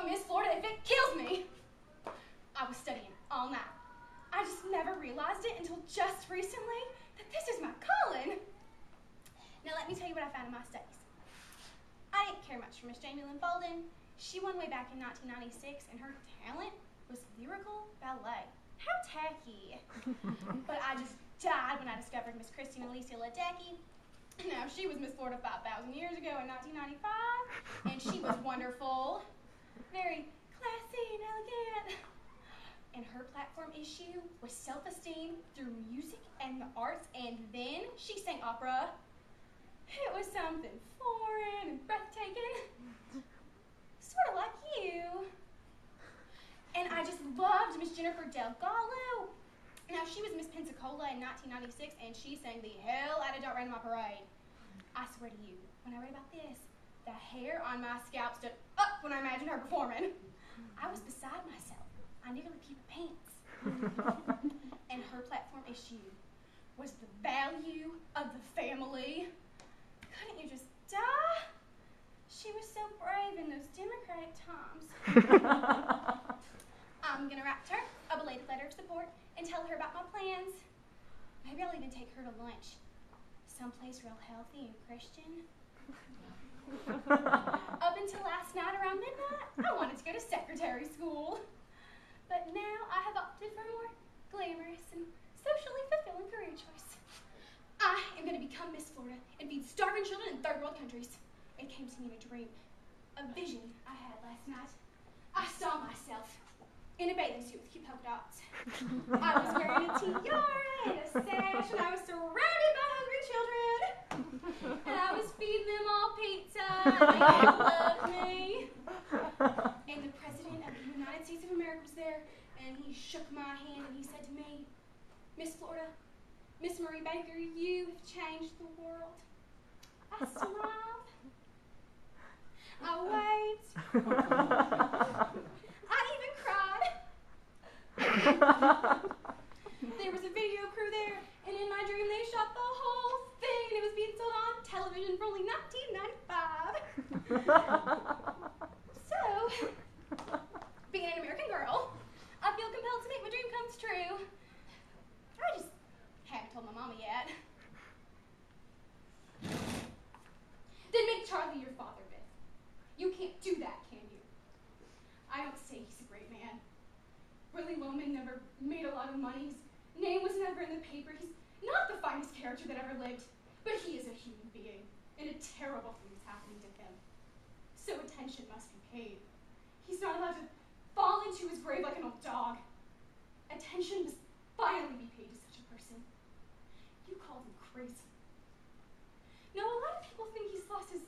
become Miss Florida if it kills me. I was studying all night. I just never realized it until just recently that this is my calling. Now let me tell you what I found in my studies. I didn't care much for Miss Jamie Lynn Folden. She won way back in 1996, and her talent was lyrical ballet. How tacky. But I just died when I discovered Miss Christine Alicia Ledecky. Now, she was Miss Florida 5,000 years ago in 1995, and she was wonderful. Very classy and elegant. And her platform issue was self-esteem through music and the arts, and then she sang opera. It was something foreign and breathtaking. Sort of like you. And I just loved Miss Jennifer Delgado. Now, she was Miss Pensacola in 1996, and she sang the hell out of Don't Rain on My Parade. I swear to you, when I read about this, the hair on my scalp stood up when I imagined her performing. I was beside myself. I nearly peed my pants. And her platform issue was the value of the family. Couldn't you just die? She was so brave in those Democratic times. I'm gonna write her a belated letter of support and tell her about my plans. Maybe I'll even take her to lunch. Someplace real healthy and Christian. Up until last night around midnight, I wanted to go to secretary school. But now I have opted for a more glamorous and socially fulfilling career choice. I am going to become Miss Florida and feed starving children in third world countries. It came to me in a dream, a vision I had last night. I saw myself in a bathing suit with cute polka dots. I was wearing a tiara and a sash, and I was surrounded by hungry children. And I was feeding them all pizza, and they all loved me. And the President of the United States of America was there, and he shook my hand and he said to me, Miss Florida, Miss Marie Baker, you have changed the world. I smiled. I waved. I even cried. There was a video crew there, and in my dream they shot the whole thing, and it was being sold on television for only $19.95. So, being an American girl, I feel compelled to make my dream come true. I just haven't told my mama yet. Then make Charlie your father, Beth. You can't do that, can you? I don't say he's a great man. Willie Loman never made a lot of money. His name was never in the paper. He's not the finest character that ever lived, but he is a human being, and a terrible thing is happening to him. So attention must be paid. He's not allowed to fall into his grave like an old dog. Attention must finally be paid to such a person. You called him crazy. Now, a lot of people think he's lost his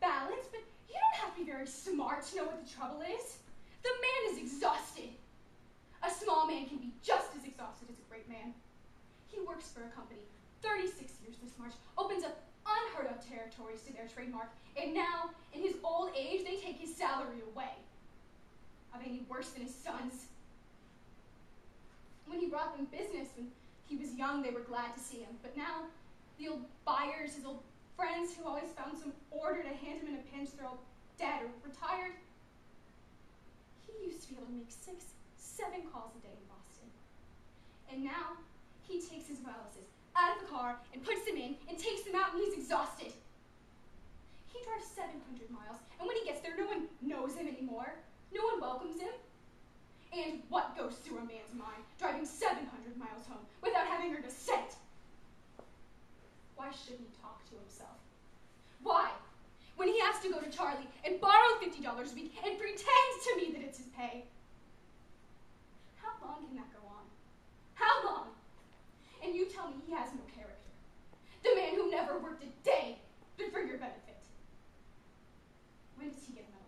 balance, but you don't have to be very smart to know what the trouble is. The man is exhausted. A small man can be just as exhausted as a great man. He works for a company, 36 years this March, opens up unheard of territories to their trademark, and now, in his old age, they take his salary away. Are they any worse than his sons? When he brought them business, when he was young, they were glad to see him, but now, the old buyers, his old friends who always found some order to hand him in a pinch, they're all dead or retired. He used to be able to make 6, 7 calls a day in Boston. And now, he takes his Wallaces out of the car and puts them in and takes them out, and he's exhausted. He drives 700 miles, and when he gets there, no one knows him anymore. No one welcomes him. And what goes through a man's mind driving 700 miles home without having heard a cent? Why shouldn't he talk to himself? Why? When he has to go to Charlie and borrow $50 a week and pretends to me that it's his pay. How long can that go on? How long? And you tell me he has no character. The man who never worked a day but for your benefit. When does he get another